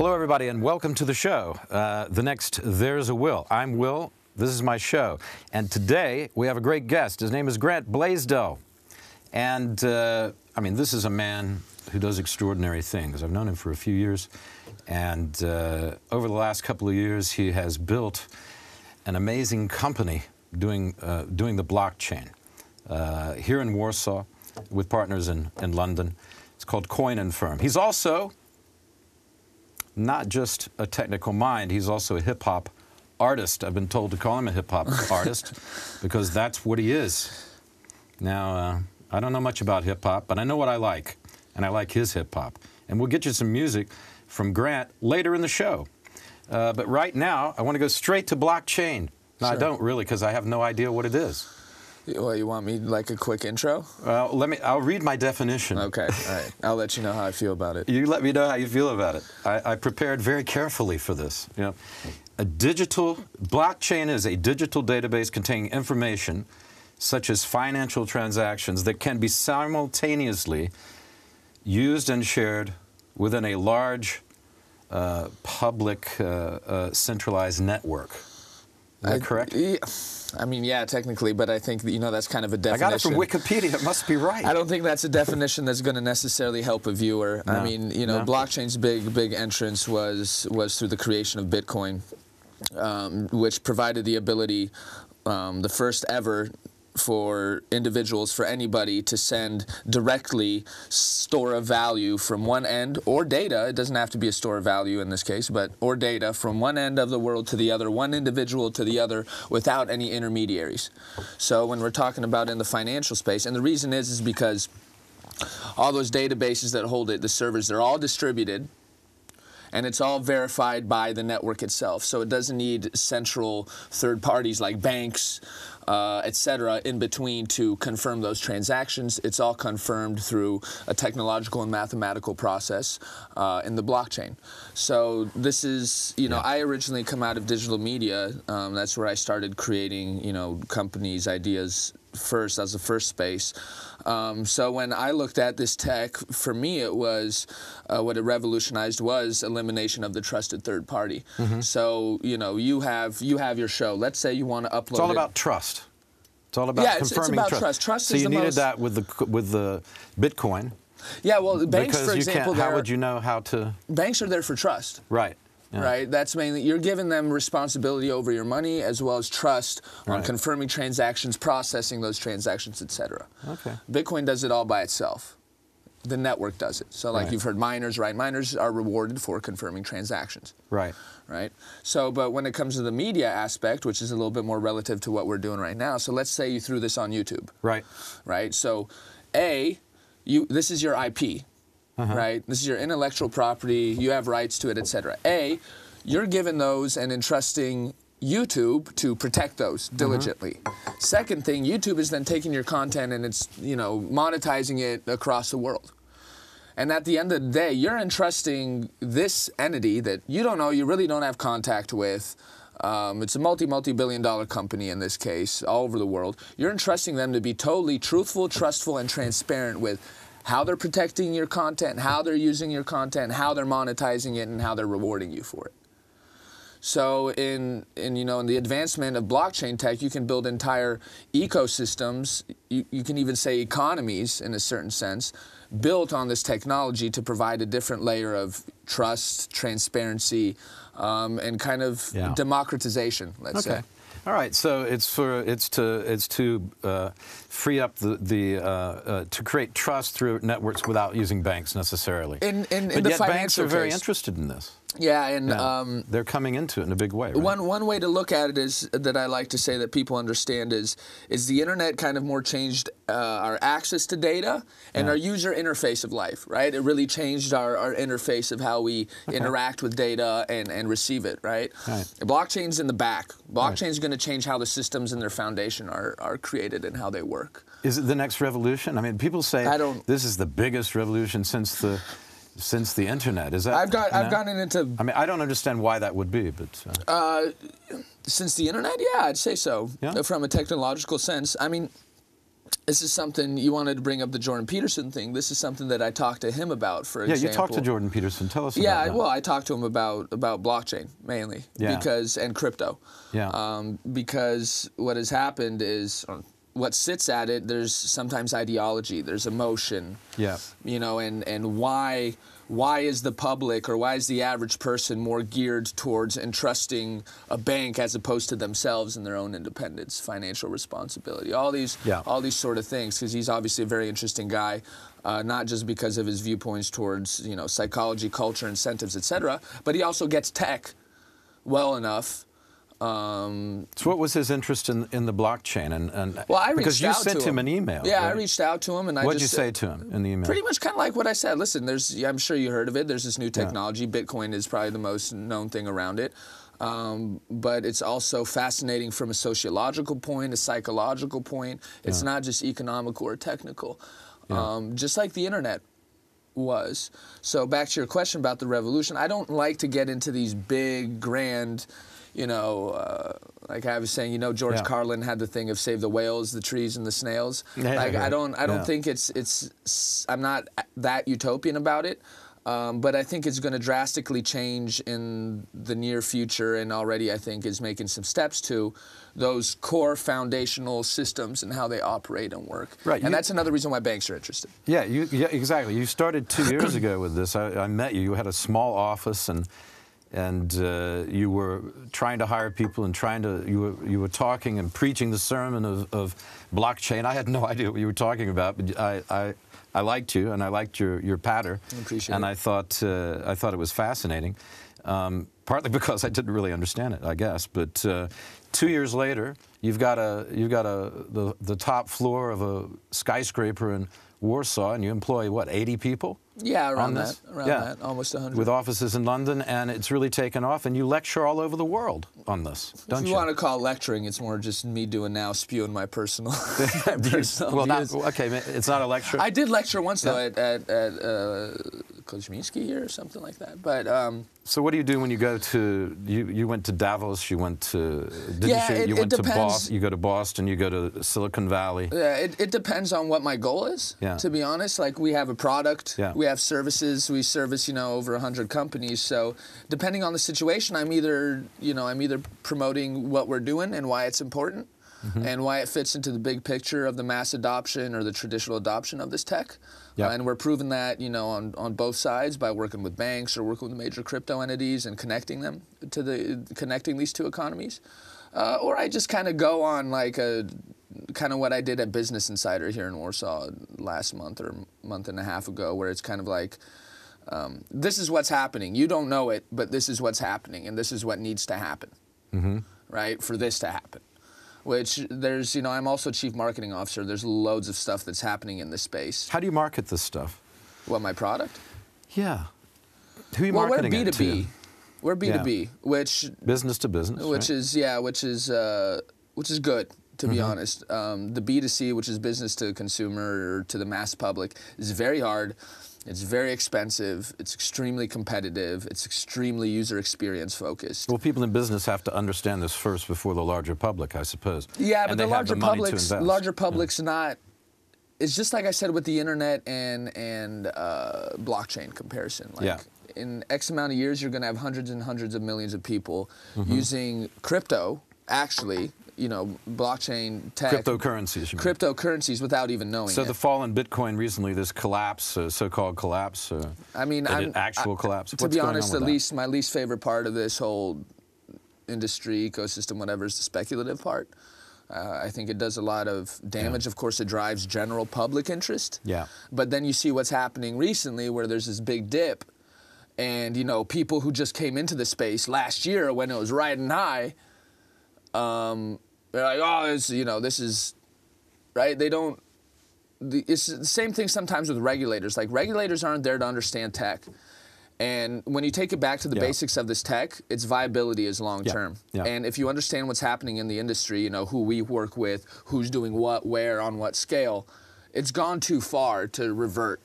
Hello, everybody, and welcome to the show. The next There's a Will. I'm Will. This is my show. And today, we have a great guest. His name is Grant Blaisdell. And, I mean, this is a man who does extraordinary things. I've known him for a few years. And over the last couple of years, he has built an amazing company doing the blockchain here in Warsaw with partners in London. It's called Coin and Firm. He's also not just a technical mind, he's also a hip-hop artist. I've been told to call him a hip-hop artist because that's what he is. Now, I don't know much about hip-hop, but I know what I like, and I like his hip-hop. And we'll get you some music from Grant later in the show. But right now, I want to go straight to blockchain. No, sure. I don't really, because I have no idea what it is. Well, you want me like a quick intro? Well, I'll read my definition. Okay, all right. I'll let you know how I feel about it. You let me know how you feel about it. I prepared very carefully for this. You know, blockchain is a digital database containing information such as financial transactions that can be simultaneously used and shared within a large public centralized network. Is that correct? I mean, yeah, technically, but I think that, that's kind of a definition. I got it from Wikipedia. It must be right. I don't think that's a definition that's going to necessarily help a viewer. No, I mean, no. Blockchain's big entrance was through the creation of Bitcoin, which provided the ability, the first ever for individuals, for anybody to send directly store of value from one end, or data, it doesn't have to be a store of value in this case, or data from one end of the world to the other, one individual to the other, without any intermediaries. So when we're talking about in the financial space, and the reason is because all those databases that hold it, the servers, they're all distributed, and it's all verified by the network itself. So it doesn't need central third parties like banks, etc., in between to confirm those transactions. It's all confirmed through a technological and mathematical process in the blockchain. So this is, I originally come out of digital media. That's where I started creating, companies, ideas first, as the first space. So when I looked at this tech, for me it was, what it revolutionized was elimination of the trusted third party. Mm-hmm. So, you have your show. Let's say you want to upload it. It's all about trust. It's all about confirming it's about trust. So you needed that with the Bitcoin. Yeah, well, banks, because for example, how would you know how to? Banks are there for trust. Right. Yeah. Right. That's mainly, you're giving them responsibility over your money as well as trust on confirming transactions, processing those transactions, etc. Okay. Bitcoin does it all by itself. The network does it. So like you've heard miners, right? Miners are rewarded for confirming transactions. Right. Right. So, but when it comes to the media aspect, which is a little bit more relative to what we're doing right now. So let's say you threw this on YouTube. Right. Right. So, this is your IP. Right? This is your intellectual property. You have rights to it, etc. You're given those and entrusting YouTube to protect those diligently. Second thing, YouTube is then taking your content and it's, monetizing it across the world. And at the end of the day, you're entrusting this entity that you don't know, you really don't have contact with. It's a multi-billion-dollar company in this case, all over the world. You're entrusting them to be totally truthful, trustful, and transparent with how they're protecting your content, how they're using your content, how they're monetizing it, and how they're rewarding you for it. So in the advancement of blockchain tech, you can build entire ecosystems, you can even say economies in a certain sense, built on this technology to provide a different layer of trust, transparency, and kind of democratization, let's say. All right, so it's to free up to create trust through networks without using banks necessarily. But yet banks are very interested in this. Yeah, and they're coming into it in a big way. Right? One way to look at it is that I like to say that people understand is the internet kind of more changed our access to data and our user interface of life, right? It really changed our interface of how we interact with data and receive it, right? Blockchain's in the back. Blockchain's going to change how the systems and their foundation are created and how they work. Is it the next revolution? I mean, people say this is the biggest revolution since the internet. Is that? I've gotten into. I mean, I don't understand why that would be, but. Since the internet, yeah, I'd say so. Yeah? From a technological sense, I mean, This is something you wanted to bring up, the Jordan Peterson thing. This is something that I talked to him about, for example. Yeah, you talked to Jordan Peterson. Tell us about that. Yeah, well, I talked to him about blockchain mainly, and crypto. Yeah. Because what has happened is, what sits at it, there's sometimes ideology, there's emotion. Yeah. You know, and why is the public, or why is the average person more geared towards entrusting a bank as opposed to themselves and their own independence, financial responsibility, all these sort of things? Because he's obviously a very interesting guy, not just because of his viewpoints towards, you know, psychology, culture, incentives, etc., but he also gets tech well enough. So what was his interest in the blockchain? And well, I reached because you out sent to him an email. Yeah, right? I reached out to him, and what did you say to him in the email? Pretty much kind of like what I said. Listen, I'm sure you heard of it. There's this new technology. Bitcoin is probably the most known thing around it. But it's also fascinating from a sociological point, a psychological point. It's not just economical or technical. Just like the internet was. So back to your question about the revolution, I don't like to get into these big, grand, you know, like I was saying, you know, George Carlin had the thing of save the whales, the trees, and the snails. Like I don't think I'm not that utopian about it. But I think it's going to drastically change in the near future, and already I think is making some steps to those core foundational systems and how they operate and work. Right. And that's another reason why banks are interested. Yeah, exactly. You started 2 years ago with this. I met you. You had a small office, and you were trying to hire people and you were talking and preaching the sermon of blockchain. I had no idea what you were talking about, but I liked you, and I liked your patter. I appreciate it. And I thought it was fascinating, partly because I didn't really understand it, I guess. But 2 years later, you've got the top floor of a skyscraper in Warsaw, and you employ what, 80 people? Yeah, around that, almost 100. With offices in London, and it's really taken off, and you lecture all over the world on this, don't you? If you want to call it lecturing, it's more just me doing now, spewing my personal, well, it's not a lecture. I did lecture once, though, at Koziminski here or something like that. But so what do you do when you go to, you went to Davos, you went to, you went to Boston, you go to Boston, you go to Silicon Valley. Yeah, it depends on what my goal is, to be honest. Like, we have a product, we have services, we service, you know, over 100 companies. So depending on the situation, I'm either promoting what we're doing and why it's important, and why it fits into the big picture of the mass adoption or the traditional adoption of this tech. And we're proving that, you know, on both sides by working with banks or working with major crypto entities and connecting them to connecting these two economies. Or I just kind of go on like kind of what I did at Business Insider here in Warsaw last month or month and a half ago, where it's kind of like, this is what's happening. You don't know it, but this is what's happening, and this is what needs to happen, right, for this to happen. Which there's, you know, I'm also Chief Marketing Officer. There's loads of stuff that's happening in this space. How do you market this stuff? What, my product? Yeah. Who are you marketing it to? We're B2B. We're B2B, which business to business, which is good, to be honest. The B2C, which is business to consumer or to the mass public, is very hard. It's very expensive. It's extremely competitive. It's extremely user experience focused. Well, people in business have to understand this first before the larger public, I suppose. Yeah, but the larger public's not. It's just like I said with the internet and blockchain comparison. Like, in X amount of years, you're going to have hundreds and hundreds of millions of people using crypto, actually, you know, blockchain tech. Cryptocurrencies, you mean. Cryptocurrencies without even knowing it. So the fall in Bitcoin recently, this collapse, so-called collapse, I mean, actual collapse. To be honest, my least favorite part of this whole industry, ecosystem, whatever, is the speculative part. I think it does a lot of damage. Of course, it drives general public interest. Yeah. But then you see what's happening recently, where there's this big dip. And, you know, people who just came into the space last year when it was riding high, they're like, oh, this is, right? They don't, it's the same thing sometimes with regulators. Like, regulators aren't there to understand tech. And when you take it back to the basics of this tech, its viability is long-term. And if you understand what's happening in the industry, you know, who we work with, who's doing what, where, on what scale, it's gone too far to revert.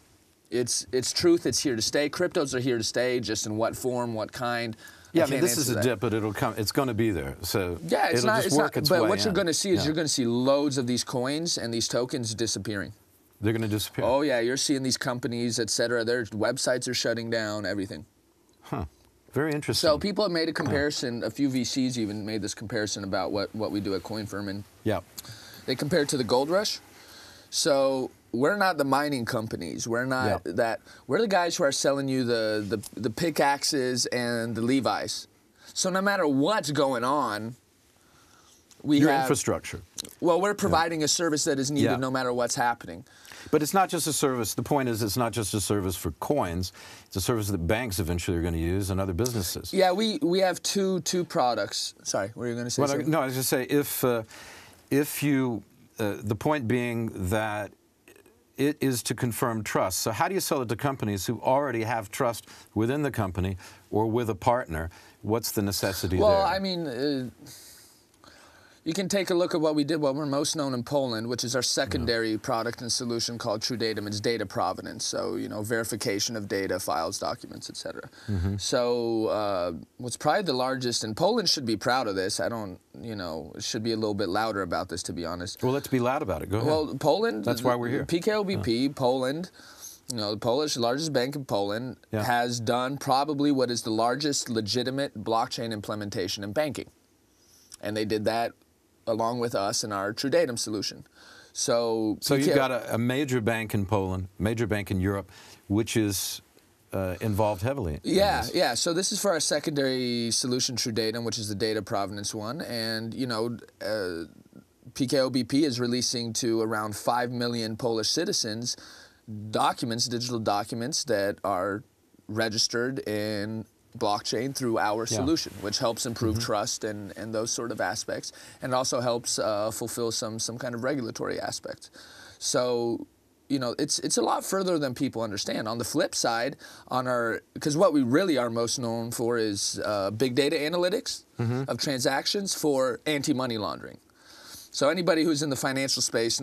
It's truth, it's here to stay. Cryptos are here to stay, just in what form, what kind. Yeah, I mean, this is a dip, but it'll come. It's going to be there. So yeah, it'll just work its way But what you're in. going to see is you're going to see loads of these coins and these tokens disappearing. They're going to disappear. Oh yeah, you're seeing these companies, et cetera. Their websites are shutting down. Everything. Huh. Very interesting. So people have made a comparison. A few VCs even made this comparison about what we do at CoinFirm, and yeah, they compare it to the gold rush. So we're not the mining companies. We're not that. We're the guys who are selling you the pickaxes and the Levi's. So no matter what's going on, we your have infrastructure. Well, we're providing a service that is needed no matter what's happening. But it's not just a service. The point is, it's not just a service for coins. It's a service that banks eventually are going to use and other businesses. Yeah, we have two products. Sorry, what were you going to say? Well, no, I was going to say if you the point being that it is to confirm trust. So how do you sell it to companies who already have trust within the company or with a partner? What's the necessity there? Well, I mean, you can take a look at what we did. Well, we're most known in Poland, which is our secondary product and solution called True Datum. It's data provenance, so verification of data, files, documents, etc. So what's probably the largest, and Poland should be proud of this. I don't, it should be a little bit louder about this, to be honest. Well, let's be loud about it. Go ahead. Well, Poland. That's why we're here. PKOBP, Poland. The Polish largest bank in Poland has done probably what is the largest legitimate blockchain implementation in banking, and they did that along with us and our True Datum solution. So you've got a major bank in Poland, major bank in Europe, which is involved heavily. Yeah. So this is for our secondary solution, True Datum, which is the data provenance one, and PKOBP is releasing to around 5 million Polish citizens documents, digital documents that are registered in blockchain through our solution, which helps improve trust and those sort of aspects, and also helps fulfill some kind of regulatory aspect. So, it's a lot further than people understand. On the flip side, because what we really are most known for is big data analytics of transactions for anti-money laundering. So anybody who's in the financial space,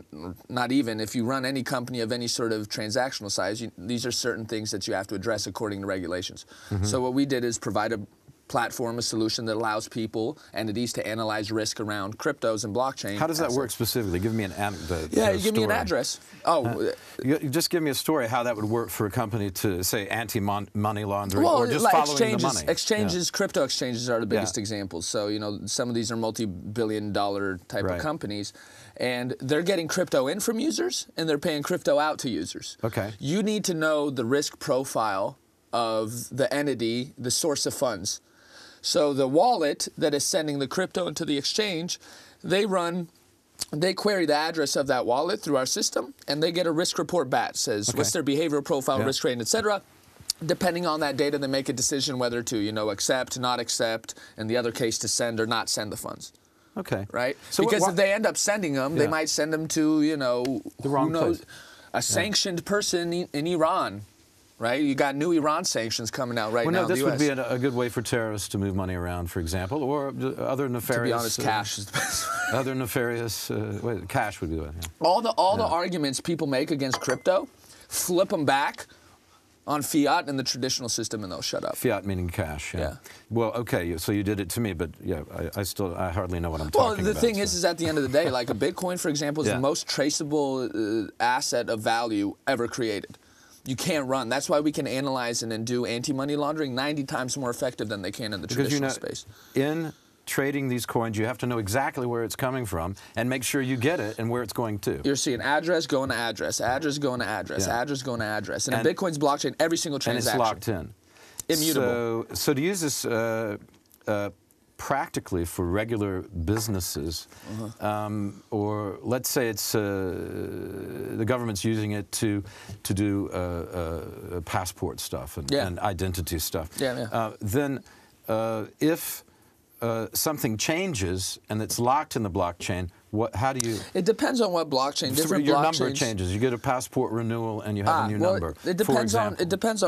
not even, if you run any company of any sort of transactional size, these are certain things that you have to address according to regulations. So what we did is provide a platform, a solution that allows people, entities, to analyze risk around cryptos and blockchain. How does that work specifically? Give me an anecdote. Yeah, you give me an address. You just give me a story how that would work for a company to, say, anti-money laundering, or just like following the money. Exchanges, crypto exchanges are the biggest examples. So, some of these are multi-billion-dollar type of companies, and they're getting crypto in from users, and they're paying crypto out to users. Okay. You need to know the risk profile of the entity, the source of funds. So the wallet that is sending the crypto into the exchange, they query the address of that wallet through our system, and they get a risk report back. It says what's their behavioral profile, risk rating, etc. Depending on that data, they make a decision whether to, accept, not accept, in the other case, to send or not send the funds. Okay. Right? So because if they end up sending them, they might send them to, the wrong place. A sanctioned person in Iran. Right? You got new Iran sanctions coming out right now in the this US. would be a good way for terrorists to move money around, for example, or other nefarious... To be honest, cash is the best. Other nefarious... cash would be the way. Yeah. All the arguments people make against crypto, flip them back on fiat and the traditional system, and they'll shut up. Fiat meaning cash, yeah. Well, okay, so you did it to me, but yeah, I hardly know what I'm talking about. Well, the thing is at the end of the day, like a Bitcoin, for example, is the most traceable asset of value ever created. You can't run. That's why we can analyze and do anti-money laundering 90 times more effective than they can in the traditional space. In trading these coins, you have to know exactly where it's coming from and make sure you get it and where it's going to. You're seeing address going to address, address going to address, address going to address. And in Bitcoin's blockchain, every single transaction. And it's locked in. Immutable. So to use this practically for regular businesses, or let's say it's the government's using it to do passport stuff and identity stuff. Then if something changes and it's locked in the blockchain, how do you... It depends on what blockchain. Different your blockchains, number changes. You get a passport renewal and you have a new number. It depends on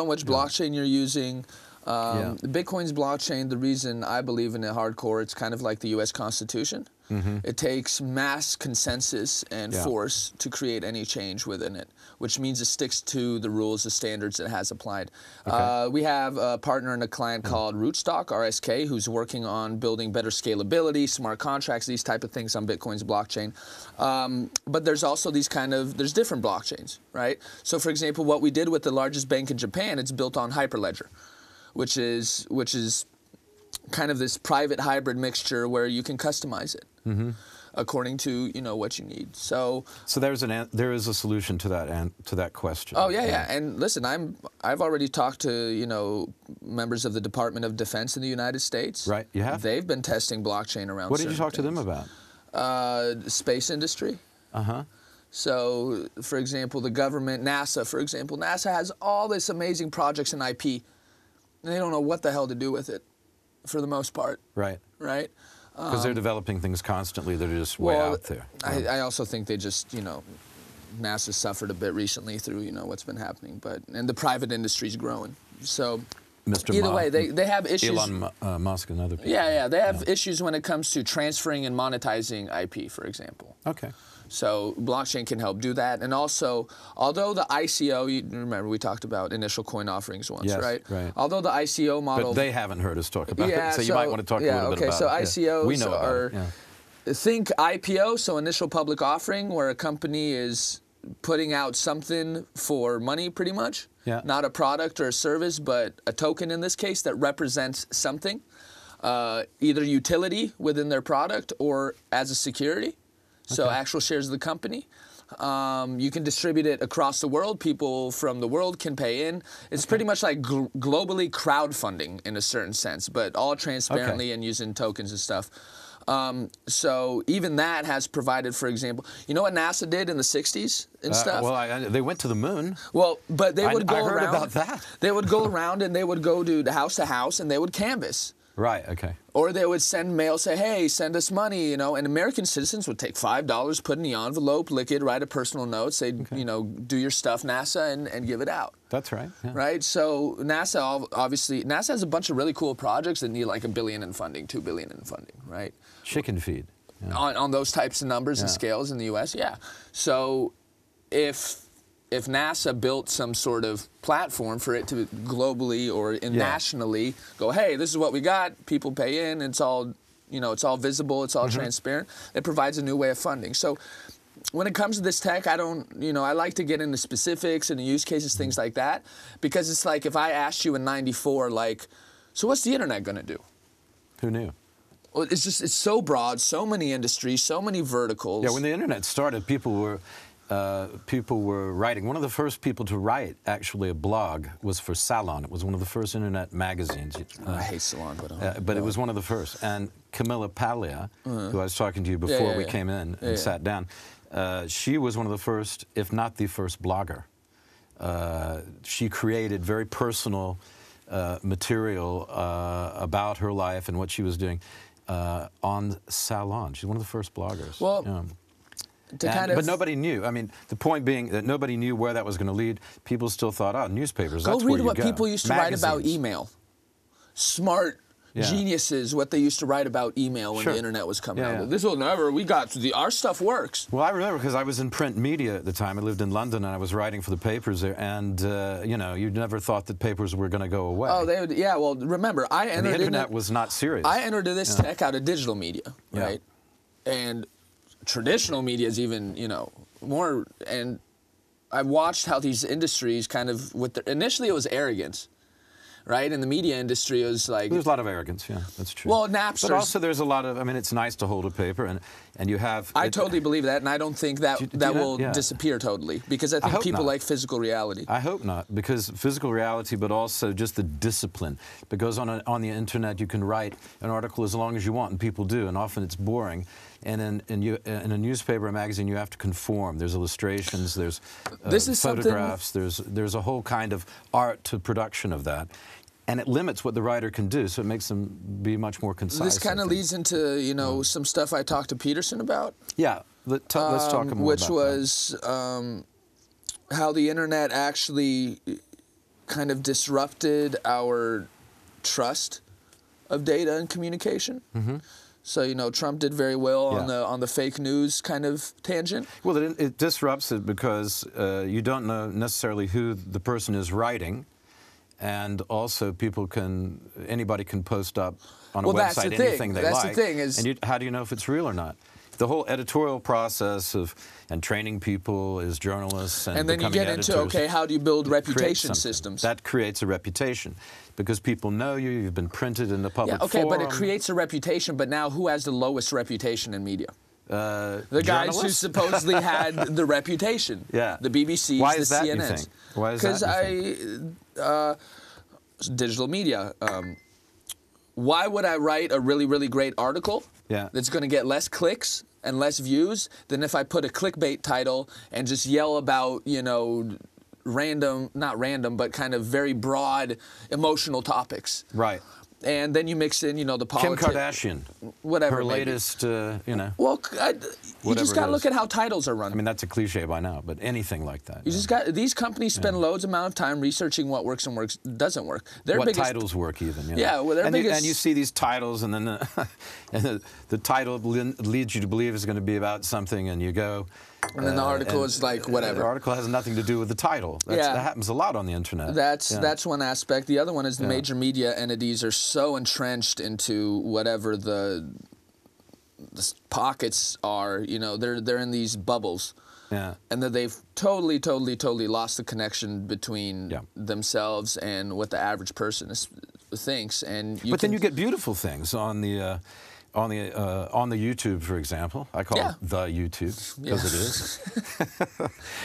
which blockchain you're using. Bitcoin's blockchain, the reason I believe in it hardcore, it's kind of like the U.S. Constitution. It takes mass consensus and force to create any change within it, which means it sticks to the rules, the standards it has applied. Okay. We have a partner and a client called Rootstock, RSK, who's working on building better scalability, smart contracts, these type of things on Bitcoin's blockchain. But there's also these there's different blockchains, right? So for example, what we did with the largest bank in Japan, it's built on Hyperledger, which is kind of this private hybrid mixture where you can customize it according to what you need. So there is a solution to that question. Oh yeah. And listen, I've already talked to members of the Department of Defense in the United States. Right, you have. They've been testing blockchain around. What did you talk to them about? Space industry. So, for example, the government, NASA, for example, NASA has all this amazing projects in IP, and they don't know what the hell to do with it, for the most part. Right. Right. Because they're developing things constantly that are just way out there. I also think they just, NASA suffered a bit recently through, what's been happening, and the private industry's growing. So, either way, they have issues. Elon Musk and other people. Yeah, they have issues when it comes to transferring and monetizing IP, for example. Okay. So blockchain can help do that. And also, although the ICO, you remember we talked about initial coin offerings once, right? Right. Although the ICO model... But they haven't heard us talk about it, so you might want to talk a little bit about so it. ICOs we know are... Think IPO, so initial public offering, where a company is putting out something for money, pretty much. Yeah. Not a product or a service, but a token in this case that represents something, either utility within their product or as a security. So actual shares of the company. You can distribute it across the world. People from the world can pay in. It's pretty much like globally crowdfunding in a certain sense, but all transparently and using tokens and stuff. So even that has provided, for example, you know what NASA did in the 60s and stuff? Well, they went to the moon. Well, but they would go around. I heard about that. They would go around and they would go to house and they would canvass. Right, okay. Or they would send mail, say, hey, send us money, and American citizens would take $5, put it in the envelope, lick it, write a personal note, say, do your stuff, NASA, and give it out. That's right. Yeah. Right? So NASA, obviously, NASA has a bunch of really cool projects that need like $1 billion in funding, $2 billion in funding, right? Chicken feed. Yeah. On those types of numbers and scales in the U.S., yeah. So if NASA built some sort of platform for it to globally or nationally go, hey, this is what we got, people pay in, it's all, it's all visible, it's all transparent, it provides a new way of funding. So when it comes to this tech, I don't, I like to get into specifics and the use cases, things like that, because it's like if I asked you in '94, like, so what's the internet going to do? Who knew? Well, it's so broad, so many industries, so many verticals. Yeah, when the internet started, people were writing. One of the first people to write, actually, a blog was for Salon. It was one of the first internet magazines. I hate Salon, but it was one of the first. And Camilla Paglia, who I was talking to you before we came in and sat down, she was one of the first, if not the first, blogger. She created very personal material about her life and what she was doing on Salon. She's one of the first bloggers. Well. But nobody knew. I mean, the point being that nobody knew where that was going to lead. People still thought, oh, newspapers, that's where you go. Go read what people used to write about email. Smart geniuses, what they used to write about email when the internet was coming out. This will never, our stuff works. Well, I remember because I was in print media at the time. I lived in London and I was writing for the papers there. And, you never thought that papers were going to go away. Oh, they would, well, remember, the internet was not serious. I entered this tech out of digital media, right? And traditional media is even, more, and I watched how these industries kind of, initially it was arrogance, right? In the media industry, it was like... There's a lot of arrogance, yeah, that's true. Well, Napsters... But also there's a lot of, it's nice to hold a paper, and you have... I totally believe that, and I don't think that will disappear totally, because I think people like physical reality. I hope not, because physical reality, but also just the discipline. Because on the internet, you can write an article as long as you want, and people do, and often it's boring. And in a newspaper or magazine, you have to conform. There's illustrations, there's photographs, there's a whole kind of art to production of that. And it limits what the writer can do, so it makes them be much more concise. This kind of leads into, some stuff I talked to Peterson about. Yeah, let's talk more about which was how the internet actually kind of disrupted our trust of data and communication. So, you know, Trump did very well on the fake news kind of tangent. Well, it disrupts it because you don't know necessarily who the person is writing, and also anybody can post up on a website anything they like. That's the thing is, and how do you know if it's real or not? The whole editorial process and training people as journalists and then you get into, okay, how do you build reputation systems? That creates a reputation because people know you, you've been printed in the public forum. But it creates a reputation, but now who has the lowest reputation in media? The guys who supposedly had the reputation. Yeah. The BBCs, Why is the that, CNNs. you think? Why is that, Because digital media. Why would I write a really, really great article that's going to get less clicks and less views than if I put a clickbait title and just yell about, you know, not random, but kind of very broad emotional topics. Right. And then you mix in, you know, the politics. Kim Kardashian. Whatever. Her latest, you know. Well, you just got to look at how titles are run. I mean, that's a cliche by now, but anything like that. You just got, these companies spend loads amount of time researching what works and doesn't work. What titles work even. You know? Yeah, well, and you see these titles, and then the title leads you to believe it's going to be about something, and you go. And then the article is like whatever. The article has nothing to do with the title. That happens a lot on the internet. That's one aspect. The other one is the major media entities are so entrenched into whatever the pockets are. You know, they're in these bubbles. Yeah. And that they've totally lost the connection between themselves and what the average person thinks. And then you get beautiful things on the YouTube, for example. I call it the YouTube because it is.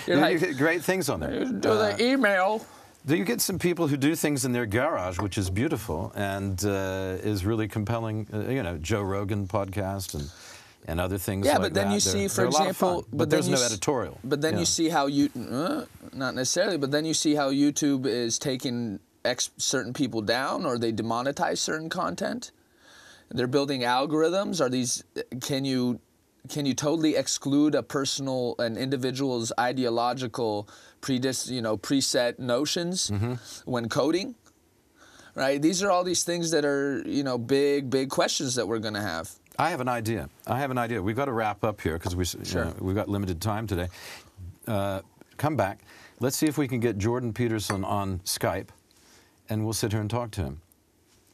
You get great things on there. You do the email. Do you get some people who do things in their garage, which is beautiful and is really compelling? You know, Joe Rogan podcast and other things like that. Yeah, but then you see, for example, but there's no editorial. But then you see how not necessarily, but then you see how YouTube is taking certain people down, or they demonetize certain content. They're building algorithms. Can you totally exclude an individual's ideological preset notions when coding? Right? These are all these things that are, you know, big questions that we're going to have. I have an idea. We've got to wrap up here because we've got limited time today. Come back. Let's see if we can get Jordan Peterson on Skype, and we'll sit here and talk to him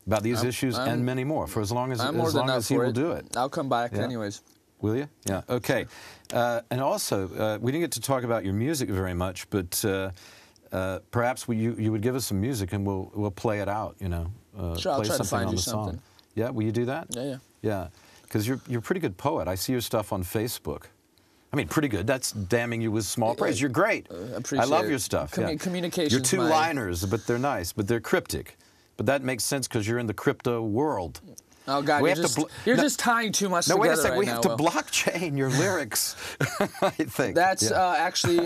about these issues and many more, for as long as he will do it. I'll come back anyways. Will you? Yeah. Okay. And also, we didn't get to talk about your music very much, but perhaps you would give us some music and we'll play it out. You know, sure. I'll play try to something find on you the something. song. Yeah. Will you do that? Yeah. Yeah. Because you're a pretty good poet. I see your stuff on Facebook. I mean, pretty good. That's damning you with small praise. You're great. I love your stuff. Communication. You're two-liners, but they're nice, but they're cryptic. But that makes sense because you're in the crypto world. Oh, God, you're just tying too much together. No, wait a second. Right we have to blockchain your lyrics, I think. That's actually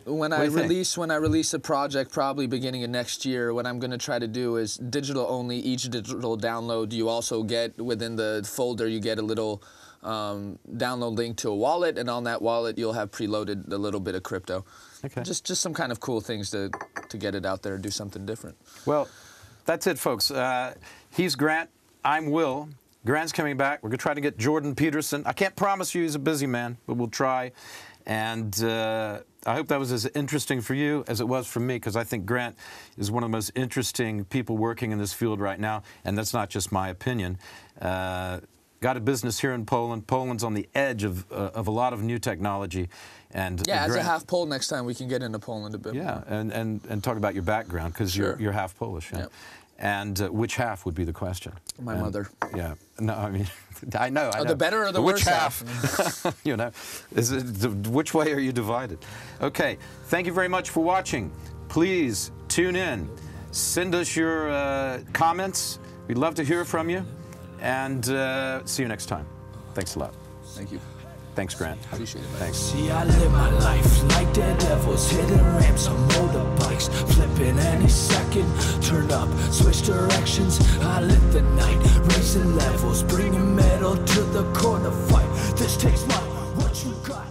when I release a project, probably beginning of next year, what I'm going to try to do is digital only. Each digital download, you also get within the folder, you get a little download link to a wallet, and on that wallet, you'll have preloaded a little bit of crypto. Okay. Just some kind of cool things to get it out there and do something different. Well, that's it, folks. He's Grant. I'm Will. Grant's coming back. We're going to try to get Jordan Peterson. I can't promise you he's a busy man, but we'll try. And I hope that was as interesting for you as it was for me, because I think Grant is one of the most interesting people working in this field right now, and that's not just my opinion. Got a business here in Poland. Poland's on the edge of a lot of new technology. And as a half Pole, next time we can get into Poland a bit more. Yeah, and talk about your background, because you're half Polish. Yeah. Yep. And which half would be the question? My mother. Yeah. No, I mean, I know. The better or the worse half? You know, which way are you divided? Okay. Thank you very much for watching. Please tune in. Send us your comments. We'd love to hear from you. And see you next time. Thanks a lot. Thank you. Thanks, Grant. Appreciate it. Thanks. See, I live my life like daredevils, hitting ramps on motorbikes, flipping any second, turn up, switch directions. I lit the night, raising levels, bringing metal to the corner fight. This takes my what you got.